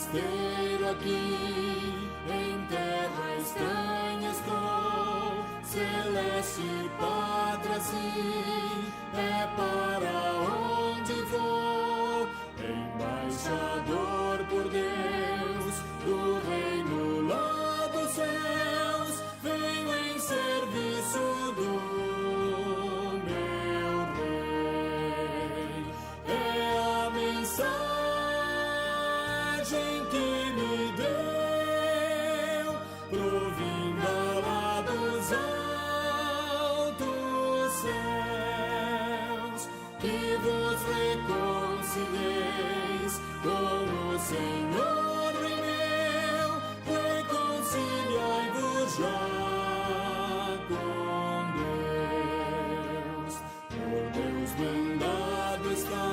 forasteiro aqui, em terra estranha estou, celeste pátria sim, é para onde vou, embaixador por Deus, do reino lá dos céus, venho em serviço do meu rei. É a mensagem que me deu, provinda lá dos altos céus, que vos reconcilieis com o Senhor meu, reconciliai-vos já com Deus. Por Deus mandado está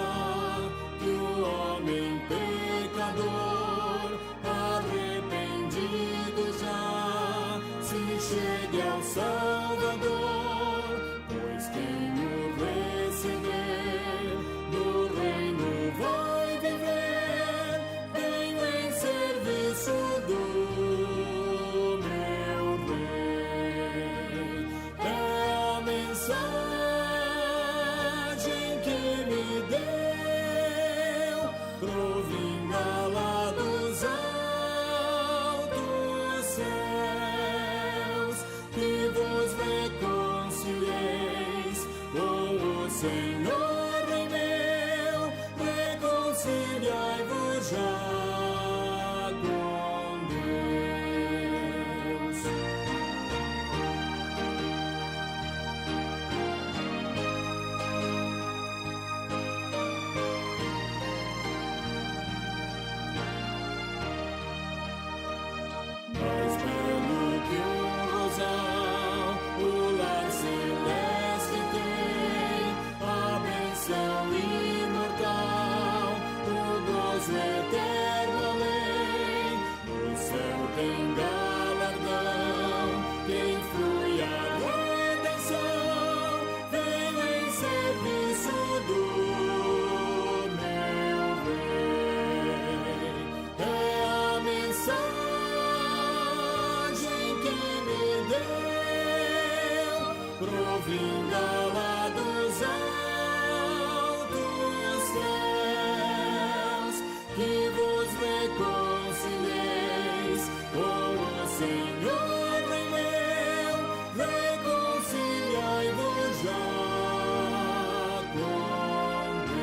que o homem pecador, arrependido já, se chegue ao Salvador, pois quem o receber no reino vai viver. Venho em serviço do meu rei. É a mensagem que me deu, provinda lá dos altos céus, que vos reconcilieis com o Senhor Rei meu, reconciliai-vos já com Deus. Mais belo que um rosal, o lar celeste tem, a bênção imortal, o gozo eterno além. O céu tem galardão, quem flui a redenção, venho em serviço do meu rei. É a mensagem que me deu, provinda lá dos altos céus, que vos reconcilieis com o Senhor Rei meu, reconciliai-vos já com Deus.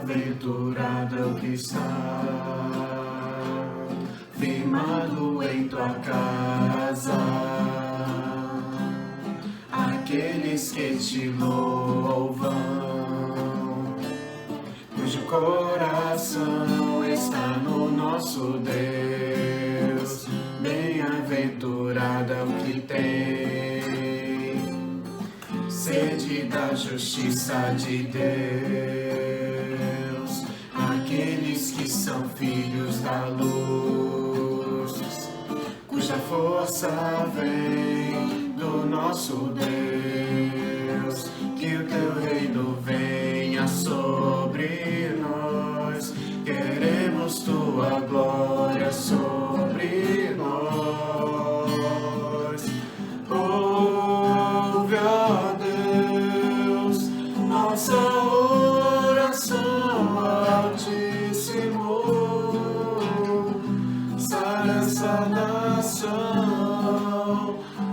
Bem-aventurado o que está firmado em tua casa, aqueles que te louvam, cujo coração está no nosso Deus. Bem-aventurado é o que tem sede da justiça de Deus, aqueles que são filhos da luz, cuja força vem do nosso Deus. Que o teu reino venha sobre nós, queremos tua glória sobre nós. Ouve, ó Deus, nossa oração, Altíssimo, sara essa nação,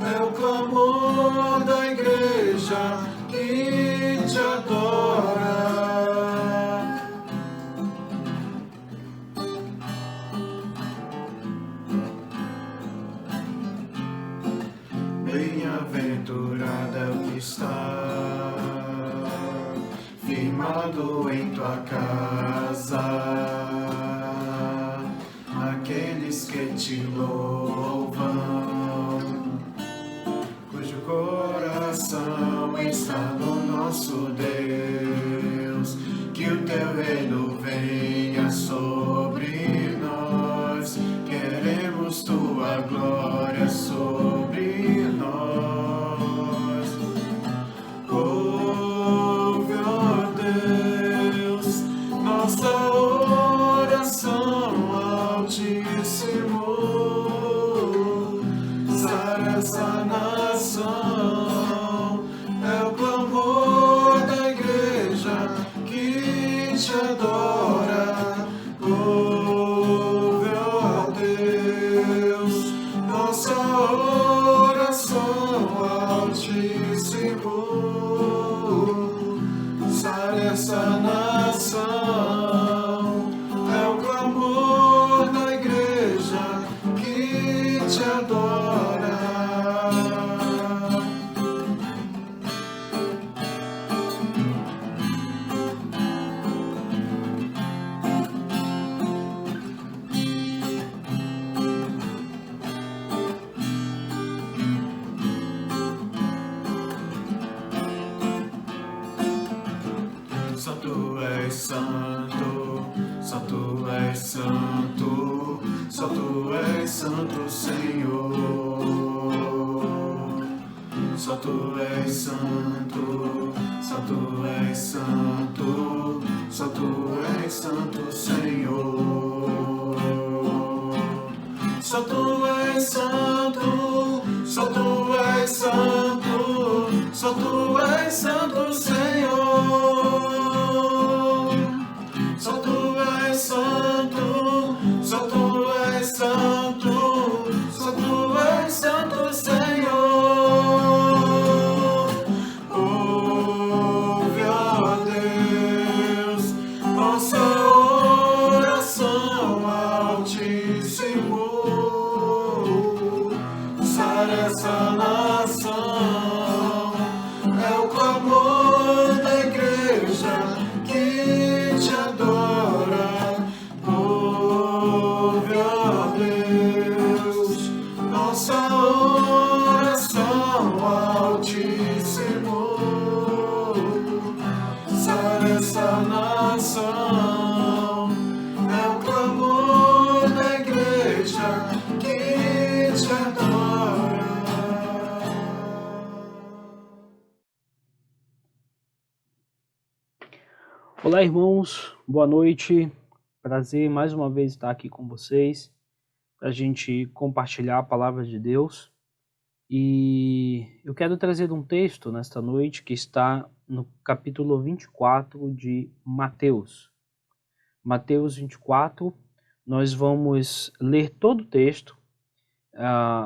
é o clamor da igreja que te adora. Bem-aventurado é o que está firmado em tua casa, aqueles que te louvam, cujo coração está no nosso Deus. Que o teu reino venha sobre nós, queremos tua glória sobre nós. Ouve, ó Deus, nossa oração, Altíssimo, sara essa nação, é o clamor da igreja que te adora. Ouve, ó Deus, nossa oração, Altíssimo, sara essa nação, é o clamor da igreja que te adora. Só tu és santo, só tu és santo, só tu és santo, Senhor. Só tu és santo, só tu és santo, só tu és santo, Senhor. Só tu és santo, só tu és santo, só tu és santo, Senhor. Só tu és santo, só tu és santo, só tu és santo, Senhor. Ouve, ó Deus, nossa oração, Altíssimo, sara essa nação, é o clamor da igreja que te adora. Ouve, ó Deus, nossa oração, Altíssimo, sara essa nação, é o clamor da igreja que te adora. Olá, irmãos, boa noite. Prazer mais uma vez estar aqui com vocês para a gente compartilhar a palavra de Deus. E eu quero trazer um texto nesta noite que está no capítulo 24 de Mateus. Mateus 24, nós vamos ler todo o texto. É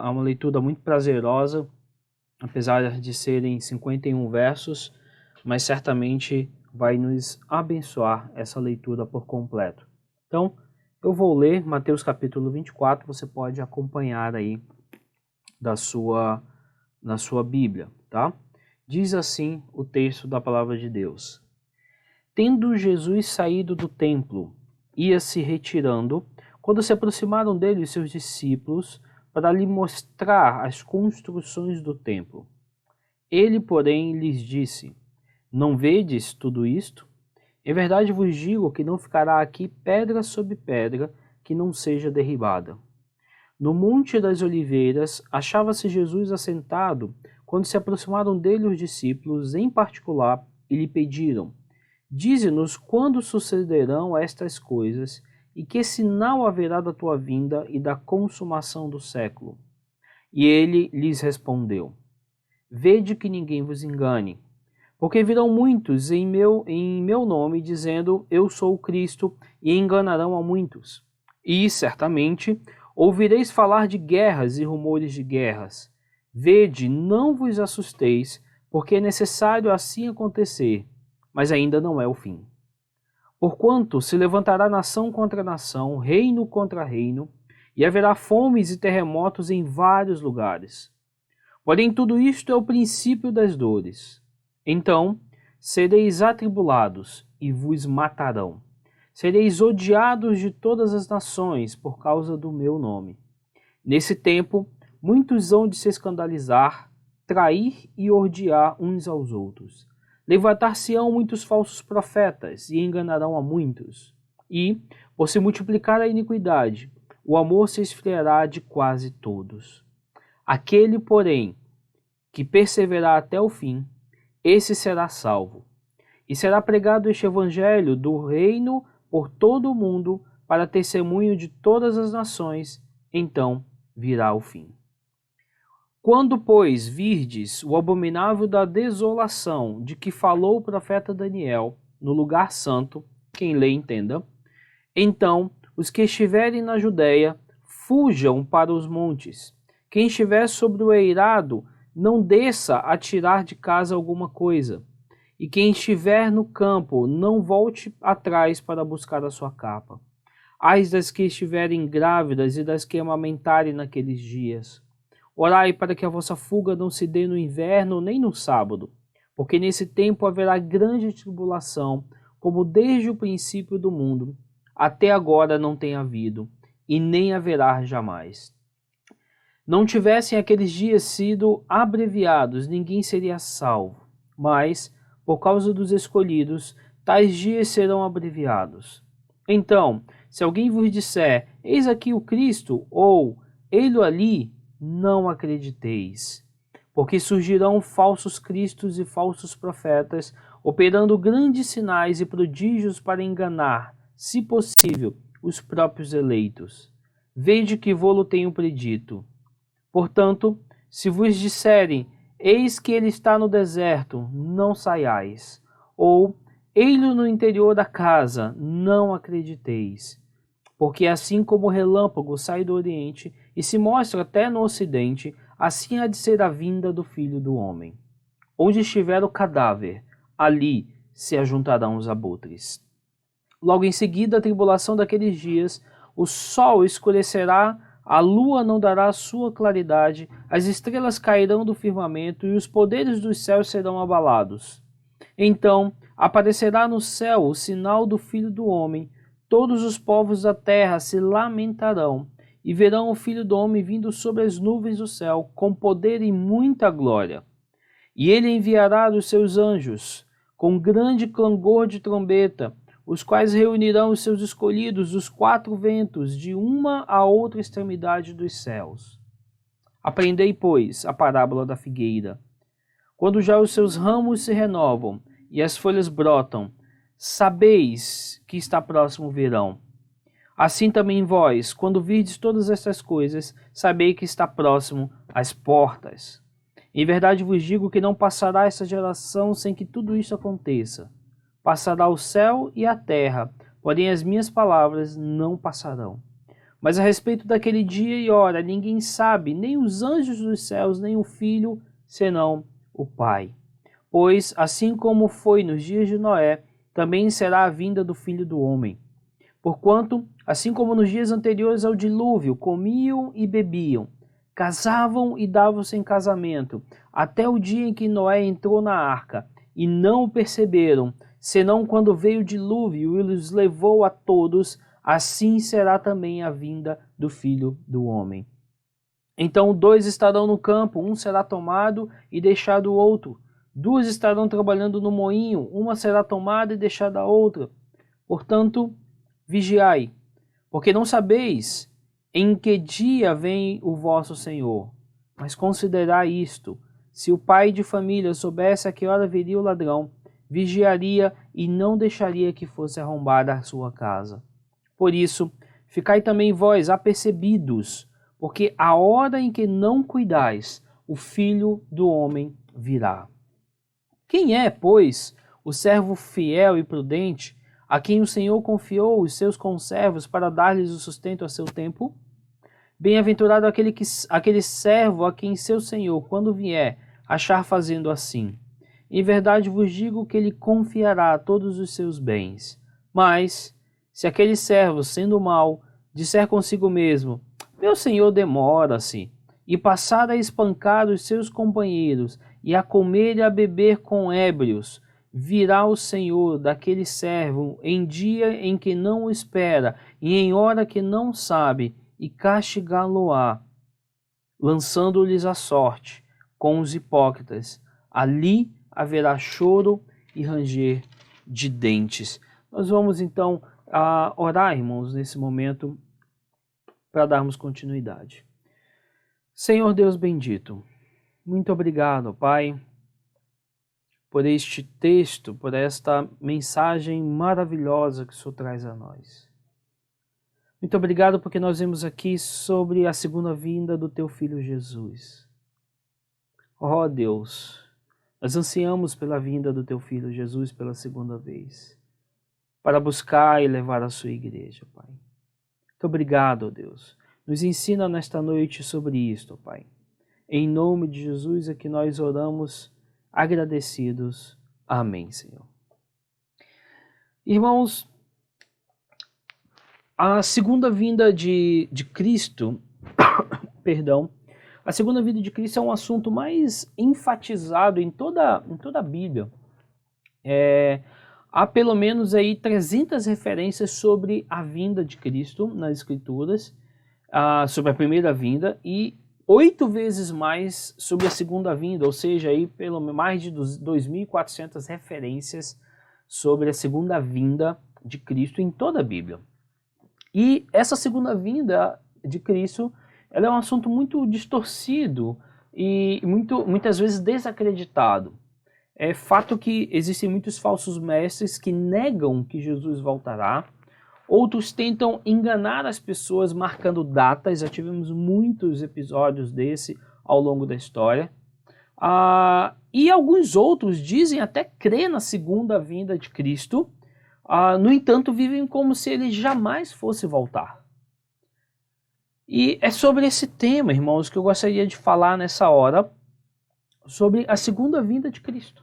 uma leitura muito prazerosa, apesar de serem 51 versos, mas certamente vai nos abençoar essa leitura por completo. Então, eu vou ler Mateus capítulo 24, você pode acompanhar aí na sua Bíblia, tá? Diz assim o texto da palavra de Deus. Tendo Jesus saído do templo, ia se retirando, quando se aproximaram dele os seus discípulos para lhe mostrar as construções do templo. Ele, porém, lhes disse: Não vedes tudo isto? Em verdade vos digo que não ficará aqui pedra sobre pedra que não seja derribada. No Monte das Oliveiras achava-se Jesus assentado, quando se aproximaram dele os discípulos em particular e lhe pediram: Dize-nos quando sucederão estas coisas e que sinal haverá da tua vinda e da consumação do século. E ele lhes respondeu: Vede que ninguém vos engane, porque virão muitos em meu nome, dizendo, eu sou o Cristo, e enganarão a muitos. E, certamente, ouvireis falar de guerras e rumores de guerras. Vede, não vos assusteis, porque é necessário assim acontecer, mas ainda não é o fim. Porquanto se levantará nação contra nação, reino contra reino, e haverá fomes e terremotos em vários lugares. Porém, tudo isto é o princípio das dores. Então, sereis atribulados e vos matarão. Sereis odiados de todas as nações por causa do meu nome. Nesse tempo, muitos hão de se escandalizar, trair e odiar uns aos outros. Levantar-se-ão muitos falsos profetas e enganarão a muitos. E, por se multiplicar a iniquidade, o amor se esfriará de quase todos. Aquele, porém, que perseverar até o fim, esse será salvo. E será pregado este evangelho do reino por todo o mundo, para testemunho de todas as nações, então virá o fim. Quando, pois, virdes o abominável da desolação de que falou o profeta Daniel no lugar santo, quem lê entenda, então os que estiverem na Judéia fujam para os montes. Quem estiver sobre o eirado, não desça a tirar de casa alguma coisa. E quem estiver no campo, não volte atrás para buscar a sua capa. Ai das que estiverem grávidas e das que amamentarem naqueles dias. Orai para que a vossa fuga não se dê no inverno nem no sábado, porque nesse tempo haverá grande tribulação, como desde o princípio do mundo, até agora não tem havido, e nem haverá jamais. Não tivessem aqueles dias sido abreviados, ninguém seria salvo. Mas, por causa dos escolhidos, tais dias serão abreviados. Então, se alguém vos disser, eis aqui o Cristo, ou ei-lo ali, não acrediteis. Porque surgirão falsos cristos e falsos profetas, operando grandes sinais e prodígios para enganar, se possível, os próprios eleitos. Vede que vô-lo tenho predito. Portanto, se vos disserem, eis que ele está no deserto, não saiais. Ou, ei-lo no interior da casa, não acrediteis. Porque assim como o relâmpago sai do oriente e se mostra até no ocidente, assim há de ser a vinda do Filho do Homem. Onde estiver o cadáver, ali se ajuntarão os abutres. Logo em seguida, a tribulação daqueles dias, o sol escurecerá, a lua não dará a sua claridade, as estrelas cairão do firmamento e os poderes dos céus serão abalados. Então aparecerá no céu o sinal do Filho do Homem, todos os povos da terra se lamentarão e verão o Filho do Homem vindo sobre as nuvens do céu com poder e muita glória. E ele enviará os seus anjos com grande clangor de trombeta, os quais reunirão os seus escolhidos dos quatro ventos, de uma a outra extremidade dos céus. Aprendei, pois, a parábola da figueira. Quando já os seus ramos se renovam e as folhas brotam, sabeis que está próximo o verão. Assim também vós, quando virdes todas estas coisas, sabei que está próximo às portas. Em verdade vos digo que não passará esta geração sem que tudo isso aconteça. Passará o céu e a terra, porém as minhas palavras não passarão. Mas a respeito daquele dia e hora, ninguém sabe, nem os anjos dos céus, nem o Filho, senão o Pai. pois assim como foi nos dias de Noé, também será a vinda do Filho do Homem. Porquanto, assim como nos dias anteriores ao dilúvio, comiam e bebiam, casavam e davam-se em casamento, até o dia em que Noé entrou na arca, e não o perceberam, senão quando veio o dilúvio e os levou a todos, assim será também a vinda do Filho do Homem. Então 2 estarão no campo, um será tomado e deixado o outro. 2 estarão trabalhando no moinho, uma será tomada e deixada a outra. Portanto, vigiai, porque não sabeis em que dia vem o vosso Senhor. Mas considerai isto: se o pai de família soubesse a que hora viria o ladrão, vigiaria e não deixaria que fosse arrombada a sua casa. Por isso, ficai também vós apercebidos, porque a hora em que não cuidais, o Filho do Homem virá. Quem é, pois, o servo fiel e prudente, a quem o Senhor confiou os seus conservos para dar-lhes o sustento a seu tempo? Bem-aventurado aquele servo a quem seu Senhor, quando vier, achar fazendo assim. Em verdade vos digo que ele confiará todos os seus bens. Mas, se aquele servo, sendo mau, disser consigo mesmo: meu senhor demora-se, e passar a espancar os seus companheiros, e a comer e a beber com ébrios, virá o Senhor daquele servo em dia em que não o espera, e em hora que não sabe, e castigá-lo-á, lançando-lhes a sorte com os hipócritas. Ali haverá choro e ranger de dentes. Nós vamos então orar, irmãos, nesse momento, para darmos continuidade. Senhor Deus bendito, muito obrigado, Pai, por este texto, por esta mensagem maravilhosa que o Senhor traz a nós. Muito obrigado porque nós vemos aqui sobre a segunda vinda do Teu Filho Jesus. Ó Deus, nós ansiamos pela vinda do Teu Filho Jesus pela segunda vez, para buscar e levar a sua igreja, Pai. Muito obrigado, ó Deus. Nos ensina nesta noite sobre isto, Pai. Em nome de Jesus é que nós oramos agradecidos. Amém, Senhor. Irmãos, a segunda vinda de Cristo, perdão, a segunda vinda de Cristo é um assunto mais enfatizado em toda a Bíblia. Há pelo menos aí 300 referências sobre a vinda de Cristo nas Escrituras, sobre a primeira vinda, e 8 vezes mais sobre a segunda vinda, ou seja, aí pelo mais de 2.400 referências sobre a segunda vinda de Cristo em toda a Bíblia. E essa segunda vinda de Cristo, ela é um assunto muito distorcido e muitas vezes desacreditado. É fato que existem muitos falsos mestres que negam que Jesus voltará. Outros tentam enganar as pessoas marcando datas. Já tivemos muitos episódios desse ao longo da história. E alguns outros dizem até crer na segunda vinda de Cristo. No entanto, vivem como se ele jamais fosse voltar. E é sobre esse tema, irmãos, que eu gostaria de falar nessa hora, sobre a segunda vinda de Cristo.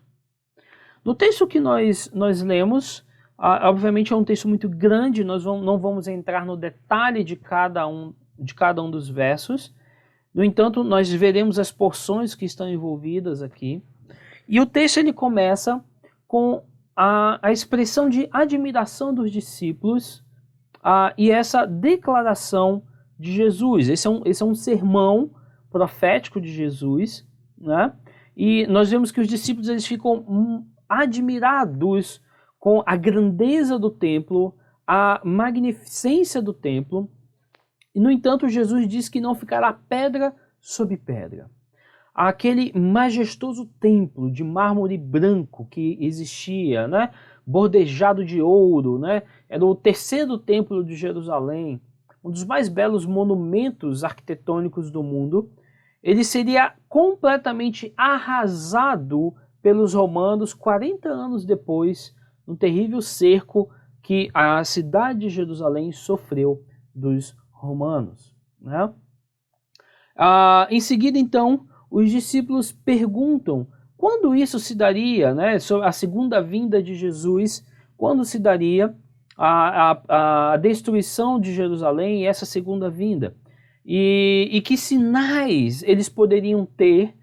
No texto que nós lemos, obviamente é um texto muito grande, nós não vamos entrar no detalhe de cada um dos versos. No entanto, nós veremos as porções que estão envolvidas aqui. E o texto ele começa com a expressão de admiração dos discípulos e essa declaração de Jesus. Esse é um sermão profético de Jesus, né? E nós vemos que os discípulos eles ficam admirados com a grandeza do templo, a magnificência do templo. E, no entanto, Jesus diz que não ficará pedra sobre pedra. Aquele majestoso templo de mármore branco que existia, né, bordejado de ouro, né, era o terceiro templo de Jerusalém, um dos mais belos monumentos arquitetônicos do mundo. Ele seria completamente arrasado pelos romanos 40 anos depois, no terrível cerco que a cidade de Jerusalém sofreu dos romanos, né? Em seguida, então, os discípulos perguntam quando isso se daria, né, sobre a segunda vinda de Jesus, quando se daria a destruição de Jerusalém e essa segunda vinda. E que sinais eles poderiam ter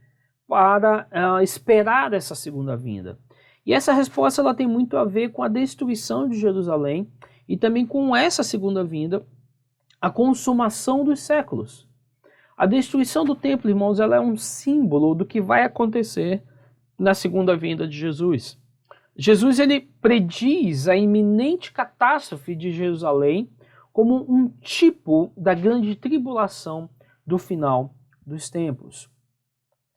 para esperar essa segunda vinda. E essa resposta ela tem muito a ver com a destruição de Jerusalém e também com essa segunda vinda, a consumação dos séculos. A destruição do templo, irmãos, ela é um símbolo do que vai acontecer na segunda vinda de Jesus. Jesus ele prediz a iminente catástrofe de Jerusalém como um tipo da grande tribulação do final dos tempos.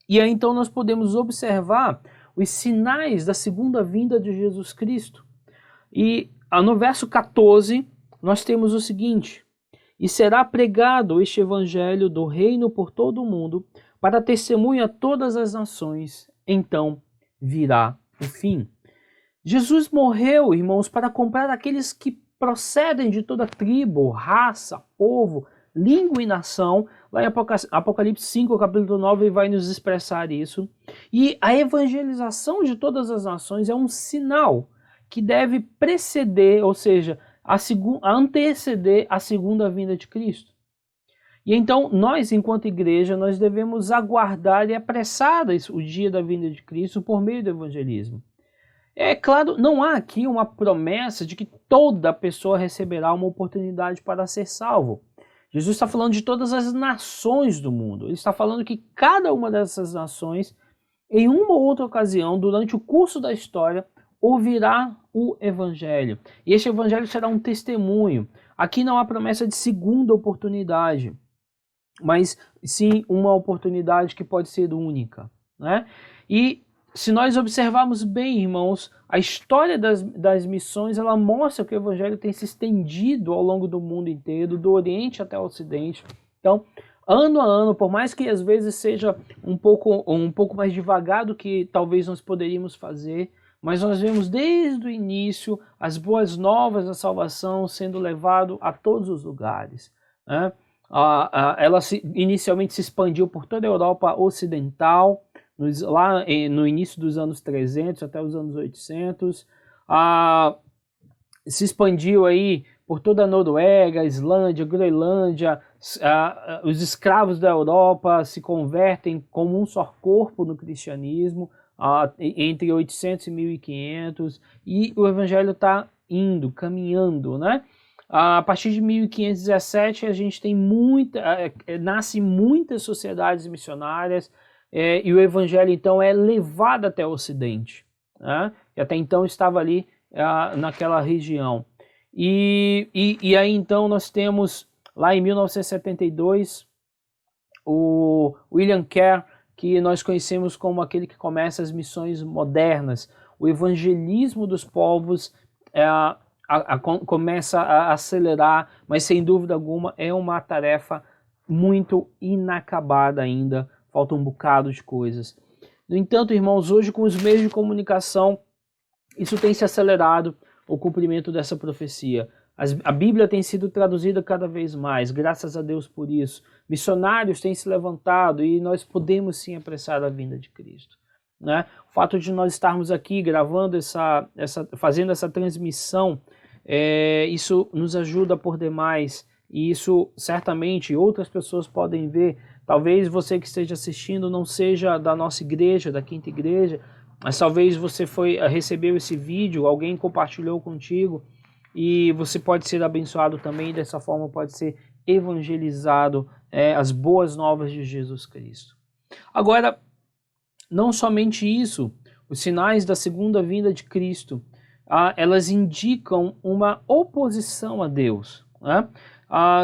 E aí então nós podemos observar os sinais da segunda vinda de Jesus Cristo. E no verso 14 nós temos o seguinte: e será pregado este evangelho do reino por todo o mundo, para testemunha a todas as nações, então virá o fim. Jesus morreu, irmãos, para comprar aqueles que procedem de toda tribo, raça, povo, língua e nação. Lá em Apocalipse 5, capítulo 9, ele vai nos expressar isso. E a evangelização de todas as nações é um sinal que deve preceder, ou seja, anteceder a segunda vinda de Cristo. E então nós, enquanto igreja, nós devemos aguardar e apressar o dia da vinda de Cristo por meio do evangelismo. É claro, não há aqui uma promessa de que toda pessoa receberá uma oportunidade para ser salvo. Jesus está falando de todas as nações do mundo. Ele está falando que cada uma dessas nações, em uma ou outra ocasião, durante o curso da história, ouvirá o evangelho. E este evangelho será um testemunho. Aqui não há promessa de segunda oportunidade, mas sim uma oportunidade que pode ser única, né? E se nós observarmos bem, irmãos, a história das missões, ela mostra que o evangelho tem se estendido ao longo do mundo inteiro, do Oriente até o Ocidente. Então, ano a ano, por mais que às vezes seja um pouco mais devagar do que talvez nós poderíamos fazer, mas nós vemos desde o início as boas novas da salvação sendo levado a todos os lugares, né? Ela inicialmente se expandiu por toda a Europa Ocidental, lá no início dos anos 300 até os anos 800, se expandiu aí por toda a Noruega, Islândia, Groenlândia, os escravos da Europa se convertem como um só corpo no cristianismo, entre 800 e 1500, e o evangelho está caminhando, né? A partir de 1517 a gente tem nasce muitas sociedades missionárias, e o evangelho então é levado até o Ocidente, né? E até então estava ali naquela região. E aí então nós temos lá em 1972 o William Carey, que nós conhecemos como aquele que começa as missões modernas. O evangelismo dos povos começa a acelerar, mas sem dúvida alguma é uma tarefa muito inacabada ainda, falta um bocado de coisas. No entanto, irmãos, hoje com os meios de comunicação, isso tem se acelerado, o cumprimento dessa profecia. A Bíblia tem sido traduzida cada vez mais, graças a Deus por isso. Missionários têm se levantado e nós podemos sim apressar a vinda de Cristo, né? O fato de nós estarmos aqui gravando fazendo essa transmissão, isso nos ajuda por demais, e isso certamente outras pessoas podem ver. Talvez você que esteja assistindo não seja da nossa igreja, da Quinta Igreja, mas talvez você recebeu esse vídeo, alguém compartilhou contigo, e você pode ser abençoado também, dessa forma pode ser evangelizado as boas novas de Jesus Cristo. Agora, não somente isso, os sinais da segunda vinda de Cristo, elas indicam uma oposição a Deus, né?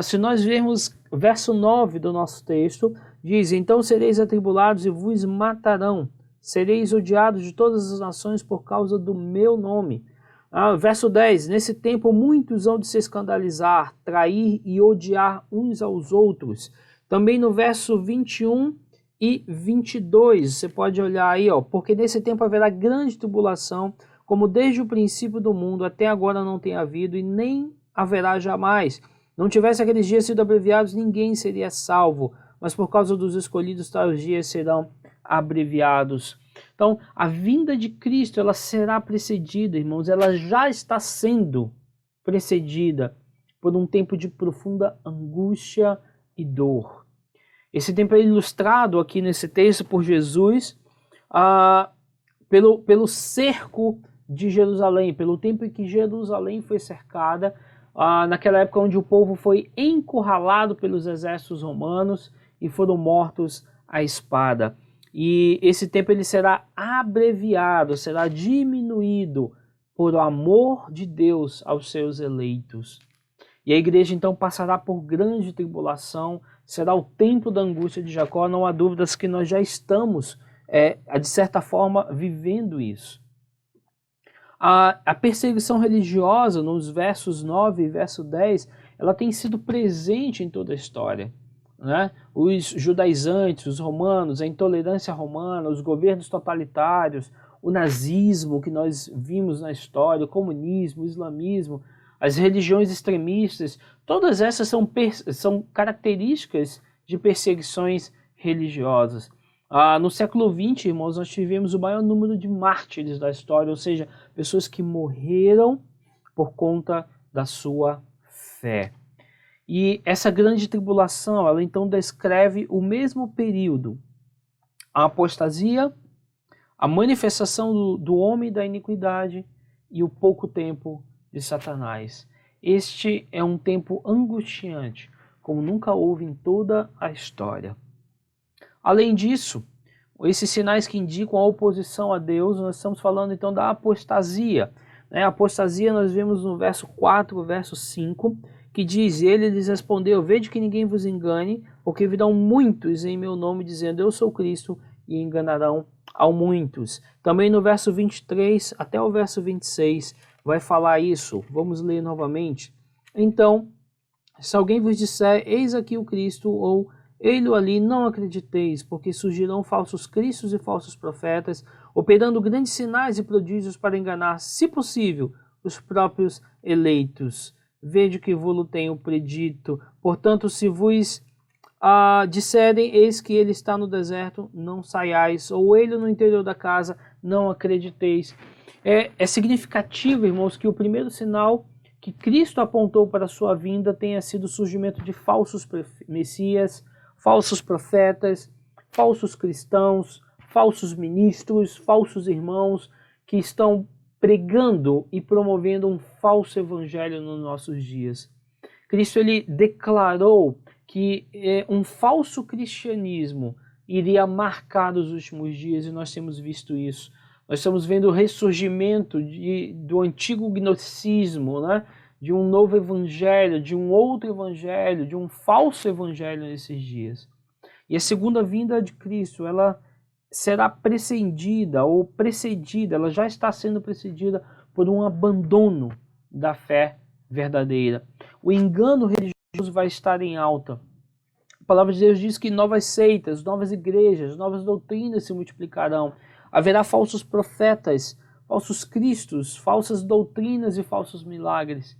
Se nós vermos o verso 9 do nosso texto, diz: então sereis atribulados e vos matarão, sereis odiados de todas as nações por causa do meu nome. Verso 10, nesse tempo muitos hão de se escandalizar, trair e odiar uns aos outros. Também no verso 21 e 22, você pode olhar aí, porque nesse tempo haverá grande tribulação, como desde o princípio do mundo até agora não tem havido e nem haverá jamais. Não tivesse aqueles dias sido abreviados, ninguém seria salvo, mas por causa dos escolhidos tais dias serão abreviados. Então, a vinda de Cristo, ela será precedida, irmãos, ela já está sendo precedida por um tempo de profunda angústia e dor. Esse tempo é ilustrado aqui nesse texto por Jesus pelo cerco de Jerusalém, pelo tempo em que Jerusalém foi cercada, naquela época onde o povo foi encurralado pelos exércitos romanos e foram mortos à espada. E esse tempo ele será abreviado, será diminuído por o amor de Deus aos seus eleitos. E a igreja então passará por grande tribulação, será o tempo da angústia de Jacó, não há dúvidas que nós já estamos, de certa forma, vivendo isso. A perseguição religiosa, nos versos 9 e verso 10, ela tem sido presente em toda a história. Né? Os judaizantes, os romanos, a intolerância romana, os governos totalitários, o nazismo que nós vimos na história, o comunismo, o islamismo, as religiões extremistas, todas essas são características de perseguições religiosas. No século XX, irmãos, nós tivemos o maior número de mártires da história, ou seja, pessoas que morreram por conta da sua fé. E essa grande tribulação, ela então descreve o mesmo período, a apostasia, a manifestação do homem da iniquidade e o pouco tempo de Satanás. Este é um tempo angustiante, como nunca houve em toda a história. Além disso, esses sinais que indicam a oposição a Deus, nós estamos falando então da apostasia. A apostasia nós vemos no verso 4, verso 5, que diz: ele lhes respondeu, vede que ninguém vos engane, porque virão muitos em meu nome dizendo, eu sou Cristo, e enganarão a muitos. Também no verso 23 até o verso 26 vai falar isso. Vamos ler novamente. Então, se alguém vos disser, eis aqui o Cristo, ou ei-lo ali, não acrediteis, porque surgirão falsos cristos e falsos profetas, operando grandes sinais e prodígios para enganar, se possível, os próprios eleitos. Vede que vos tenho predito. Portanto, se vos disserem, eis que ele está no deserto, não saiais, ou ele no interior da casa, não acrediteis. É significativo, irmãos, que o primeiro sinal que Cristo apontou para a sua vinda tenha sido o surgimento de falsos messias, falsos profetas, falsos cristãos, falsos ministros, falsos irmãos que estão pregando e promovendo um falso evangelho nos nossos dias. Cristo ele declarou que um falso cristianismo iria marcar os últimos dias e nós temos visto isso. Nós estamos vendo o ressurgimento do antigo gnosticismo, né? De um novo evangelho, de um outro evangelho, de um falso evangelho nesses dias. E a segunda vinda de Cristo, ela será precedida, ela já está sendo precedida por um abandono da fé verdadeira. O engano religioso vai estar em alta. A palavra de Deus diz que novas seitas, novas igrejas, novas doutrinas se multiplicarão. Haverá falsos profetas, falsos cristos, falsas doutrinas e falsos milagres.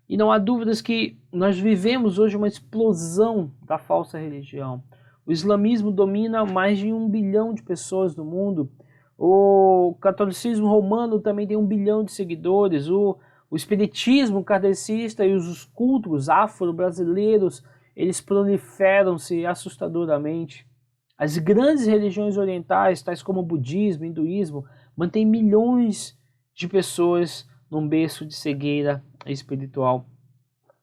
E não há dúvidas que nós vivemos hoje uma explosão da falsa religião. O islamismo domina mais de 1 bilhão de pessoas no mundo. O catolicismo romano também tem 1 bilhão de seguidores. O espiritismo kardecista e os cultos afro-brasileiros, eles proliferam-se assustadoramente. As grandes religiões orientais, tais como o budismo, o hinduísmo, mantêm milhões de pessoas num berço de cegueira espiritual.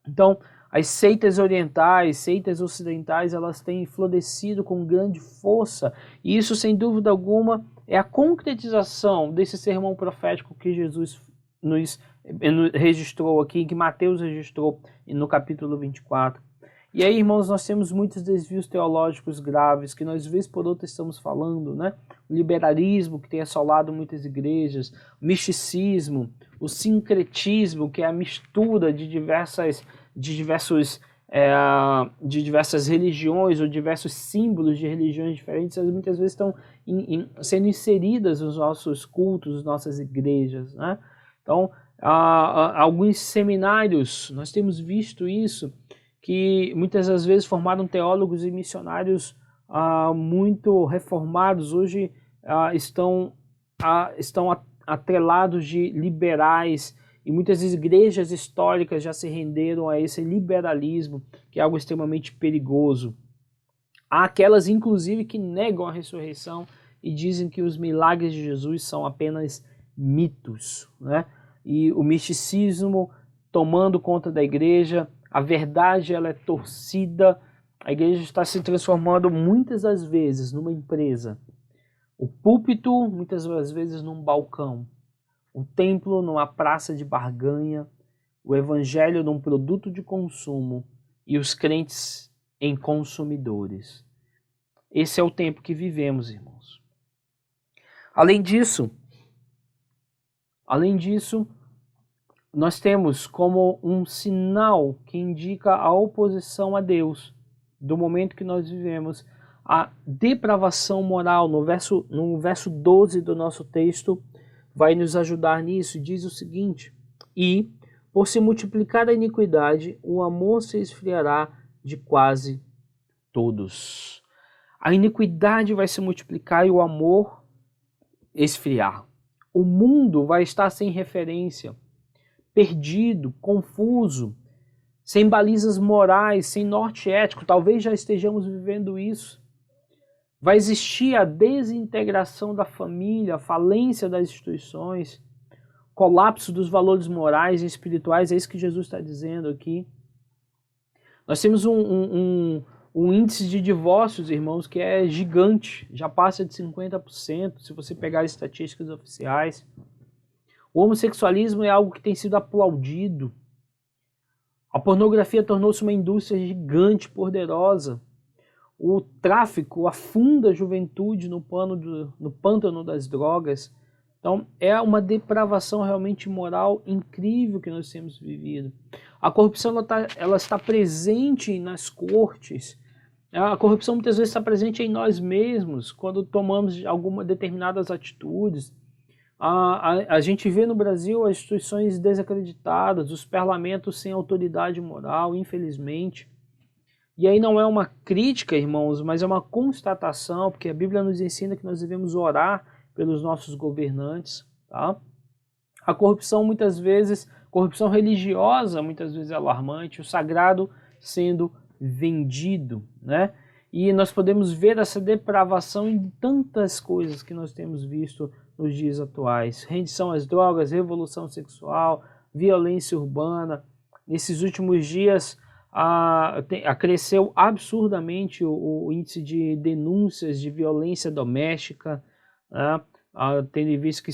Então, as seitas orientais, seitas ocidentais, elas têm florescido com grande força, e isso, sem dúvida alguma, é a concretização desse sermão profético que Jesus nos registrou aqui, que Mateus registrou no capítulo 24. E aí, irmãos, nós temos muitos desvios teológicos graves, que nós, vez por outra, estamos falando, né? O liberalismo, que tem assolado muitas igrejas, o misticismo, o sincretismo, que é a mistura de diversas religiões ou diversos símbolos de religiões diferentes, elas muitas vezes estão sendo inseridas nos nossos cultos, nas nossas igrejas, né? Então, alguns seminários, nós temos visto isso, que muitas das vezes formaram teólogos e missionários muito reformados, hoje estão estão atrelados de liberais, e muitas igrejas históricas já se renderam a esse liberalismo, que é algo extremamente perigoso. Há aquelas, inclusive, que negam a ressurreição e dizem que os milagres de Jesus são apenas mitos, né? E o misticismo tomando conta da igreja, a verdade ela é torcida, a igreja está se transformando muitas das vezes numa empresa. O púlpito, muitas das vezes, num balcão. O templo, numa praça de barganha. O evangelho, num produto de consumo. E os crentes em consumidores. Esse é o tempo que vivemos, irmãos. Além disso, nós temos como um sinal que indica a oposição a Deus do momento que nós vivemos, a depravação moral. No verso 12 do nosso texto vai nos ajudar nisso. Diz o seguinte: e, por se multiplicar a iniquidade, o amor se esfriará de quase todos. A iniquidade vai se multiplicar e o amor esfriar. O mundo vai estar sem referência, perdido, confuso, sem balizas morais, sem norte ético. Talvez já estejamos vivendo isso. Vai existir a desintegração da família, a falência das instituições, colapso dos valores morais e espirituais. É isso que Jesus está dizendo aqui. Nós temos um índice de divórcios, irmãos, que é gigante. Já passa de 50%, se você pegar as estatísticas oficiais. O homossexualismo é algo que tem sido aplaudido. A pornografia tornou-se uma indústria gigante, poderosa. O tráfico afunda a juventude no pântano das drogas. Então, é uma depravação realmente moral incrível que nós temos vivido. A corrupção ela está presente nas cortes. A corrupção muitas vezes está presente em nós mesmos, quando tomamos algumas determinadas atitudes. A gente vê no Brasil as instituições desacreditadas, os parlamentos sem autoridade moral, infelizmente. E aí não é uma crítica, irmãos, mas é uma constatação, porque a Bíblia nos ensina que nós devemos orar pelos nossos governantes. Tá? A corrupção muitas vezes, corrupção religiosa muitas vezes é alarmante, o sagrado sendo vendido, né? E nós podemos ver essa depravação em tantas coisas que nós temos visto nos dias atuais. Rendição às drogas, revolução sexual, violência urbana. Nesses últimos dias cresceu absurdamente o índice de denúncias de violência doméstica, né? Tendo visto que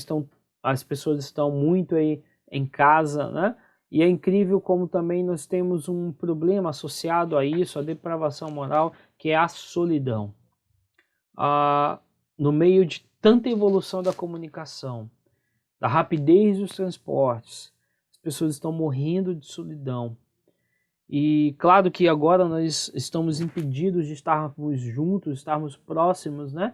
as pessoas estão muito aí em casa, né? E é incrível como também nós temos um problema associado a isso, a depravação moral, que é a solidão. No meio de tanta evolução da comunicação, da rapidez dos transportes, as pessoas estão morrendo de solidão. E claro que agora nós estamos impedidos de estarmos juntos, estarmos próximos, né?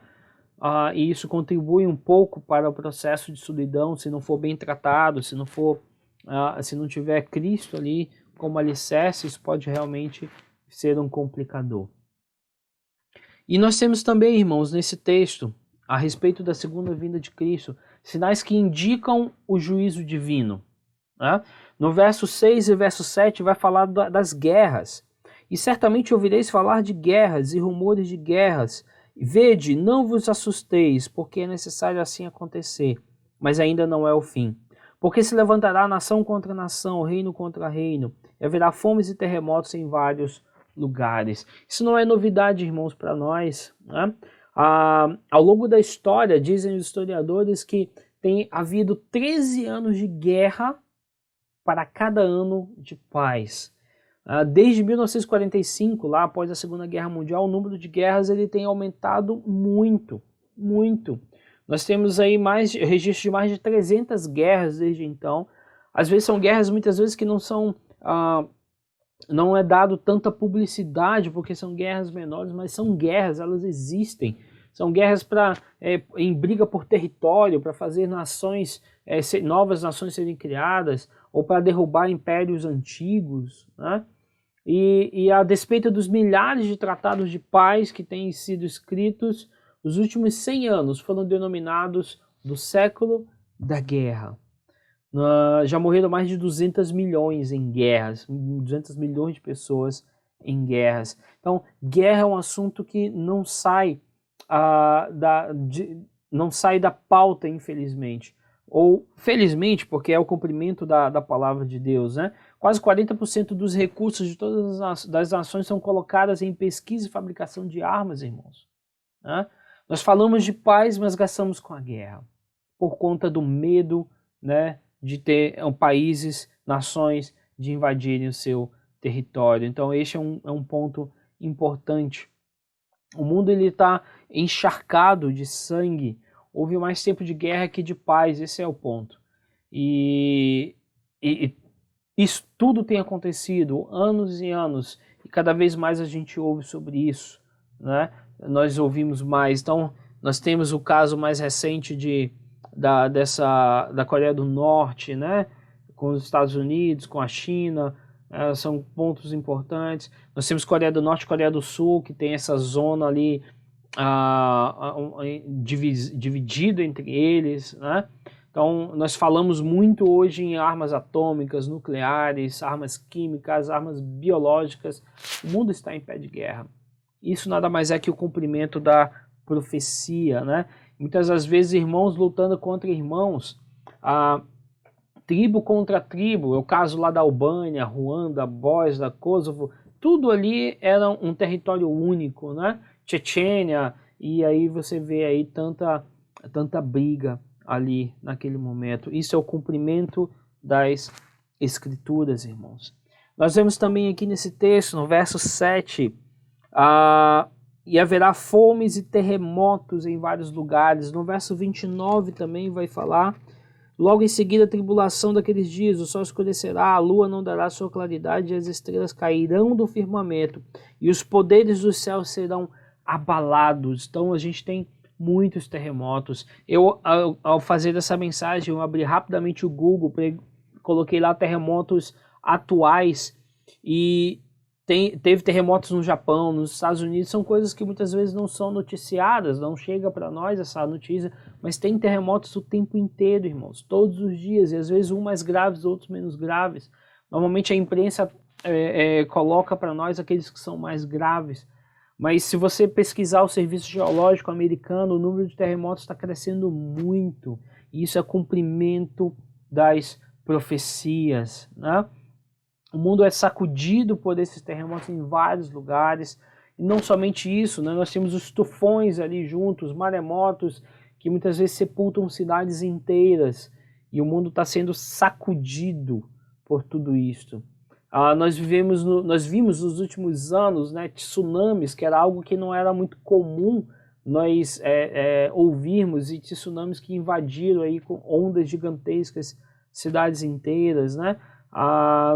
E isso contribui um pouco para o processo de solidão, se não for bem tratado, se não tiver Cristo ali como alicerce, isso pode realmente ser um complicador. E nós temos também, irmãos, nesse texto, a respeito da segunda vinda de Cristo, sinais que indicam o juízo divino. Né? No verso 6 e verso 7 vai falar das guerras. E certamente ouvireis falar de guerras e rumores de guerras. Vede, não vos assusteis, porque é necessário assim acontecer, mas ainda não é o fim. Porque se levantará nação contra nação, reino contra reino, e haverá fomes e terremotos em vários lugares. Isso não é novidade, irmãos, para nós. Né? Ao longo da história, dizem os historiadores que tem havido 13 anos de guerra para cada ano de paz. Desde 1945, lá após a Segunda Guerra Mundial, o número de guerras ele tem aumentado muito, muito. Nós temos aí registros de mais de 300 guerras desde então. Às vezes são guerras, muitas vezes, que não é dado tanta publicidade, porque são guerras menores, mas são guerras, elas existem. São guerras em briga por território, para fazer novas nações serem criadas, ou para derrubar impérios antigos, né? E a despeito dos milhares de tratados de paz que têm sido escritos, os últimos 100 anos foram denominados do século da guerra. Já morreram mais de 200 milhões em guerras, 200 milhões de pessoas em guerras. Então, guerra é um assunto que não sai não sai da pauta, infelizmente. Ou felizmente, porque é o cumprimento da palavra de Deus, né? Quase 40% dos recursos de todas as nações são colocadas em pesquisa e fabricação de armas, irmãos. Né? Nós falamos de paz, mas gastamos com a guerra, por conta do medo, né, de ter países, nações, de invadirem o seu território. Então este é um ponto importante. O mundo está encharcado de sangue. Houve mais tempo de guerra que de paz, esse é o ponto. E isso tudo tem acontecido, anos e anos, e cada vez mais a gente ouve sobre isso, né? Nós ouvimos mais. Então, nós temos o caso mais recente da Coreia do Norte, né? Com os Estados Unidos, com a China, são pontos importantes. Nós temos Coreia do Norte e Coreia do Sul, que tem essa zona ali dividida entre eles, né? Então, nós falamos muito hoje em armas atômicas, nucleares, armas químicas, armas biológicas. O mundo está em pé de guerra. Isso nada mais é que o cumprimento da profecia, né? Muitas das vezes irmãos lutando contra irmãos, tribo contra tribo. É o caso lá da Albânia, Ruanda, Bósnia, Kosovo. Tudo ali era um território único, né? Chechênia, e aí você vê aí tanta briga ali naquele momento. Isso é o cumprimento das Escrituras, irmãos. Nós vemos também aqui nesse texto, no verso 7, e haverá fomes e terremotos em vários lugares. No verso 29 também vai falar, logo em seguida a tribulação daqueles dias, o sol escurecerá, a lua não dará sua claridade, e as estrelas cairão do firmamento, e os poderes dos céus serão abalados. Então a gente tem muitos terremotos. Eu, ao fazer essa mensagem, eu abri rapidamente o Google, coloquei lá terremotos atuais, e teve terremotos no Japão, nos Estados Unidos. São coisas que muitas vezes não são noticiadas, não chega para nós essa notícia, mas tem terremotos o tempo inteiro, irmãos, todos os dias, e às vezes uns mais graves, outros menos graves. Normalmente a imprensa coloca para nós aqueles que são mais graves, mas se você pesquisar o Serviço Geológico Americano, o número de terremotos está crescendo muito, e isso é cumprimento das profecias, né? O mundo é sacudido por esses terremotos em vários lugares, e não somente isso, né? Nós temos os tufões ali juntos, maremotos, que muitas vezes sepultam cidades inteiras, e o mundo está sendo sacudido por tudo isso. Nós vimos nos últimos anos, né, tsunamis, que era algo que não era muito comum nós ouvirmos, e tsunamis que invadiram aí com ondas gigantescas cidades inteiras, né?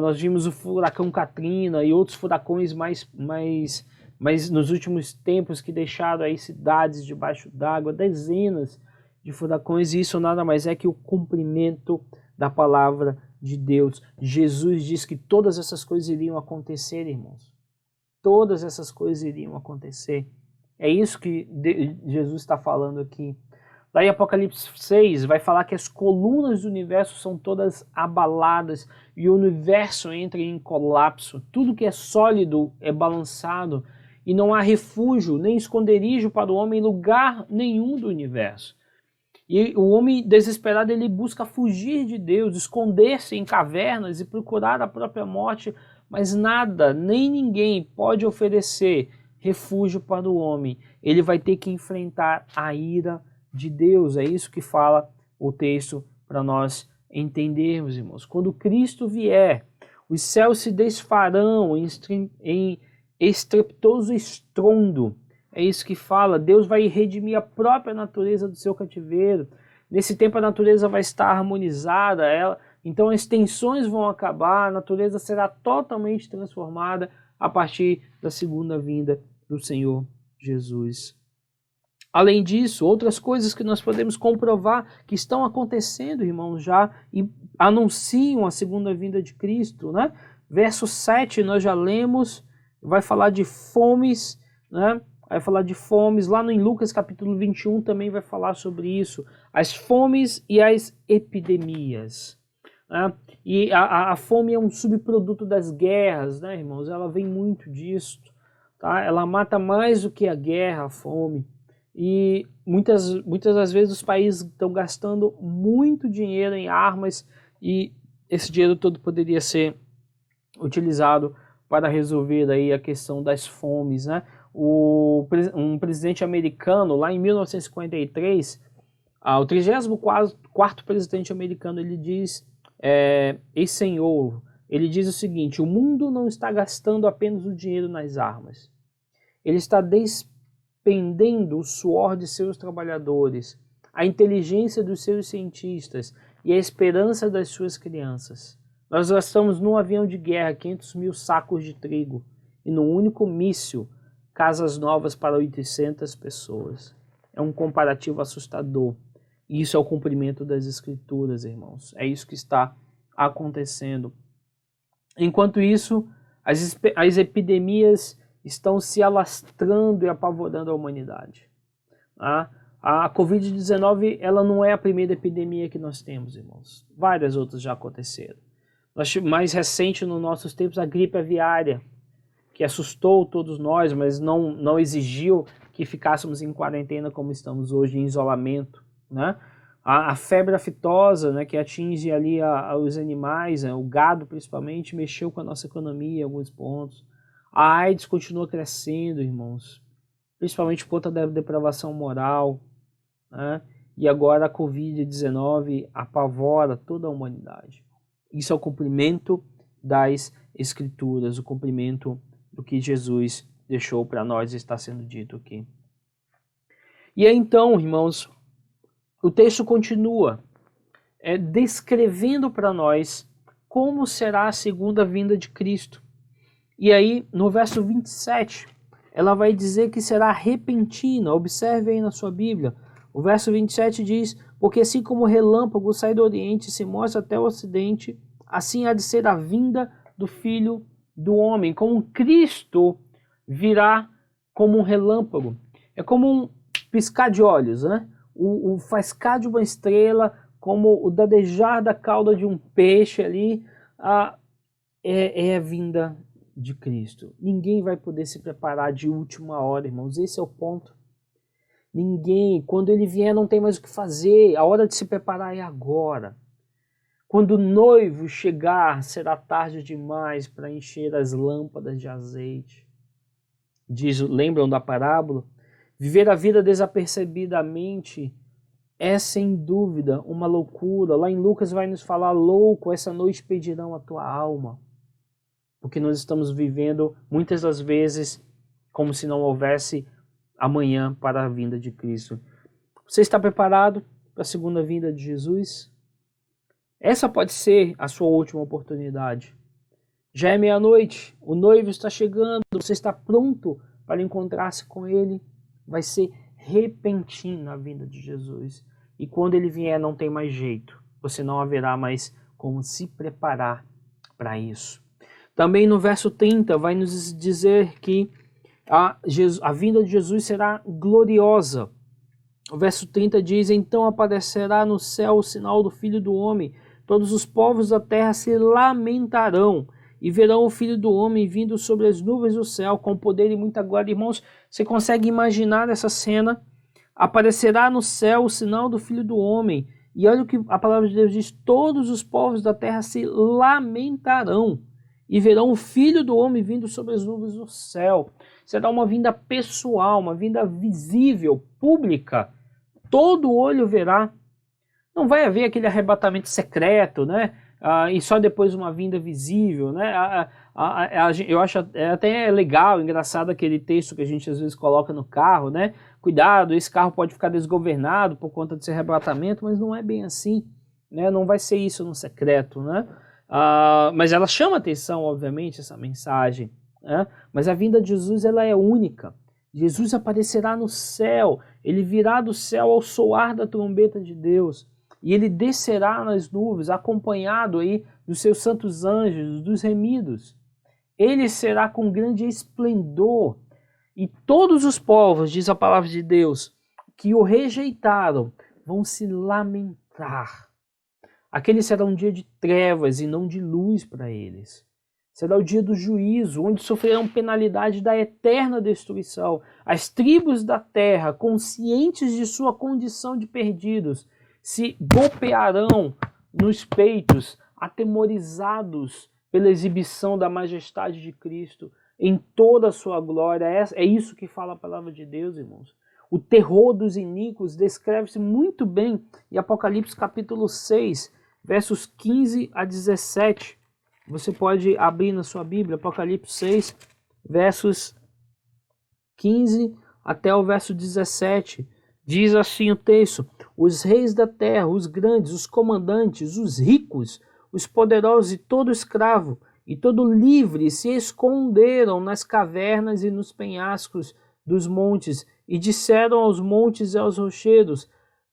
Nós vimos o furacão Katrina e outros furacões mais nos últimos tempos que deixaram aí cidades debaixo d'água, dezenas de furacões, e isso nada mais é que o cumprimento da palavra de Deus. Jesus diz que todas essas coisas iriam acontecer, irmãos. Todas essas coisas iriam acontecer. É isso que Jesus está falando aqui. Lá em Apocalipse 6 vai falar que as colunas do universo são todas abaladas e o universo entra em colapso. Tudo que é sólido é balançado e não há refúgio nem esconderijo para o homem em lugar nenhum do universo. E o homem desesperado, ele busca fugir de Deus, esconder-se em cavernas e procurar a própria morte, mas nada, nem ninguém pode oferecer refúgio para o homem. Ele vai ter que enfrentar a ira de Deus. É isso que fala o texto para nós entendermos, irmãos. Quando Cristo vier, os céus se desfarão em estrepitoso estrondo. É isso que fala. Deus vai redimir a própria natureza do seu cativeiro. Nesse tempo a natureza vai estar harmonizada, então as tensões vão acabar, a natureza será totalmente transformada a partir da segunda vinda do Senhor Jesus. Além disso, outras coisas que nós podemos comprovar que estão acontecendo, irmãos, já e anunciam a segunda vinda de Cristo, né? Verso 7 nós já lemos, vai falar de fomes, né? vai falar de fomes. Lá no em Lucas capítulo 21 também vai falar sobre isso, as fomes e as epidemias. Né? E a fome é um subproduto das guerras, né, irmãos? Ela vem muito disso, tá? Ela mata mais do que a guerra, a fome. E muitas das vezes os países estão gastando muito dinheiro em armas e esse dinheiro todo poderia ser utilizado para resolver aí a questão das fomes, né? Um presidente americano, lá em 1953, o 34º presidente americano, ele diz, ex-senhor, ele diz o seguinte: o mundo não está gastando apenas o dinheiro nas armas, ele está despendendo o suor de seus trabalhadores, a inteligência dos seus cientistas e a esperança das suas crianças. Nós gastamos num avião de guerra 500 mil sacos de trigo e num único míssil casas novas para 800 pessoas. É um comparativo assustador. E isso é o cumprimento das Escrituras, irmãos. É isso que está acontecendo. Enquanto isso, as epidemias estão se alastrando e apavorando a humanidade. A Covid-19 ela não é a primeira epidemia que nós temos, irmãos. Várias outras já aconteceram. Mais recente nos nossos tempos, a gripe aviária, que assustou todos nós, mas não exigiu que ficássemos em quarentena como estamos hoje, em isolamento. Né? A febre aftosa, né, que atinge ali os animais, o gado principalmente, mexeu com a nossa economia em alguns pontos. A AIDS continua crescendo, irmãos, principalmente por conta da depravação moral, né? E agora a Covid-19 apavora toda a humanidade. Isso é o cumprimento das Escrituras, o cumprimento do que Jesus deixou para nós e está sendo dito aqui. E aí, então, irmãos, o texto continua descrevendo para nós como será a segunda vinda de Cristo. E aí, no verso 27, ela vai dizer que será repentina. Observe aí na sua Bíblia. O verso 27 diz: porque assim como o relâmpago sai do Oriente e se mostra até o Ocidente, assim há de ser a vinda do Filho do Homem. Como Cristo virá como um relâmpago. É como um piscar de olhos, né? O faiscar de uma estrela, como o dadejar da cauda de um peixe ali, é a vinda de Cristo. Ninguém vai poder se preparar de última hora, irmãos. Esse é o ponto. Ninguém, quando ele vier, não tem mais o que fazer. A hora de se preparar é agora. Quando o noivo chegar, será tarde demais para encher as lâmpadas de azeite. Lembram da parábola? Viver a vida desapercebidamente é, sem dúvida, uma loucura. Lá em Lucas vai nos falar: louco, essa noite pedirão a tua alma. Porque nós estamos vivendo, muitas das vezes, como se não houvesse amanhã para a vinda de Cristo. Você está preparado para a segunda vinda de Jesus? Essa pode ser a sua última oportunidade. Já é meia-noite, o noivo está chegando, você está pronto para encontrar-se com ele. Vai ser repentina a vinda de Jesus. E quando ele vier, não tem mais jeito. Você não haverá mais como se preparar para isso. Também no verso 30 vai nos dizer que a vinda de Jesus será gloriosa. O verso 30 diz: então aparecerá no céu o sinal do Filho do Homem. Todos os povos da terra se lamentarão e verão o Filho do Homem vindo sobre as nuvens do céu com poder e muita glória. Irmãos, você consegue imaginar essa cena? Aparecerá no céu o sinal do Filho do Homem. E olha o que a palavra de Deus diz: todos os povos da terra se lamentarão e verão o Filho do Homem vindo sobre as nuvens do céu. Será uma vinda pessoal, uma vinda visível, pública. Todo olho verá. Não vai haver aquele arrebatamento secreto, né? E só depois uma vinda visível, né? Eu acho até legal, engraçado aquele texto que a gente às vezes coloca no carro, né? Cuidado, esse carro pode ficar desgovernado por conta desse arrebatamento, mas não é bem assim, né? Não vai ser isso no secreto, né? Mas ela chama atenção, obviamente, essa mensagem, né? Mas a vinda de Jesus, ela é única. Jesus aparecerá no céu, ele virá do céu ao soar da trombeta de Deus, e ele descerá nas nuvens, acompanhado aí dos seus santos anjos, dos remidos. Ele será com grande esplendor, E todos os povos, diz a palavra de Deus, que o rejeitaram, vão se lamentar. Aquele será um dia de trevas e não de luz para eles. Será o dia do juízo, onde sofrerão penalidade da eterna destruição. As tribos da terra, conscientes de sua condição de perdidos, se golpearão nos peitos, atemorizados pela exibição da majestade de Cristo em toda a sua glória. É isso que fala a palavra de Deus, irmãos. O terror dos iníquos descreve-se muito bem em Apocalipse capítulo 6, versos 15 a 17. Você pode abrir na sua Bíblia, Apocalipse 6, versos 15 até o verso 17. Diz assim o texto: os reis da terra, os grandes, os comandantes, os ricos, os poderosos e todo escravo e todo livre se esconderam nas cavernas e nos penhascos dos montes e disseram aos montes e aos rochedos: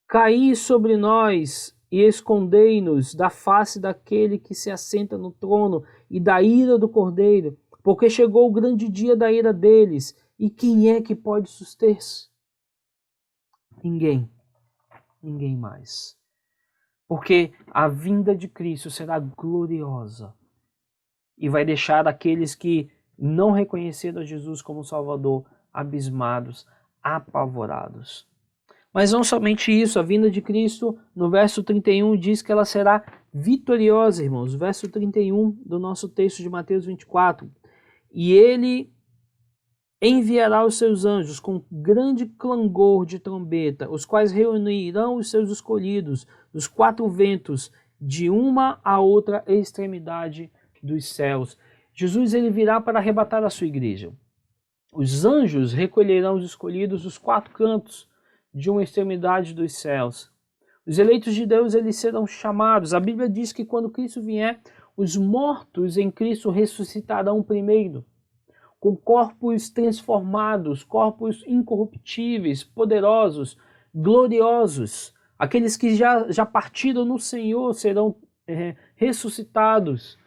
caí sobre nós e escondei-nos da face daquele que se assenta no trono e da ira do Cordeiro, porque chegou o grande dia da ira deles, e quem é que pode suster-se? Ninguém mais. Porque a vinda de Cristo será gloriosa e vai deixar aqueles que não reconheceram a Jesus como Salvador abismados, apavorados. Mas não somente isso, a vinda de Cristo, no verso 31, diz que ela será vitoriosa, irmãos. Verso 31 do nosso texto de Mateus 24. E ele enviará os seus anjos com grande clangor de trombeta, os quais reunirão os seus escolhidos dos quatro ventos, de uma a outra extremidade dos céus. Jesus ele virá para arrebatar a sua igreja. Os anjos recolherão os escolhidos dos quatro cantos de uma extremidade dos céus. Os eleitos de Deus eles serão chamados. A Bíblia diz que quando Cristo vier, os mortos em Cristo ressuscitarão primeiro, com corpos transformados, corpos incorruptíveis, poderosos, gloriosos. Aqueles que já partiram no Senhor serão ressuscitados.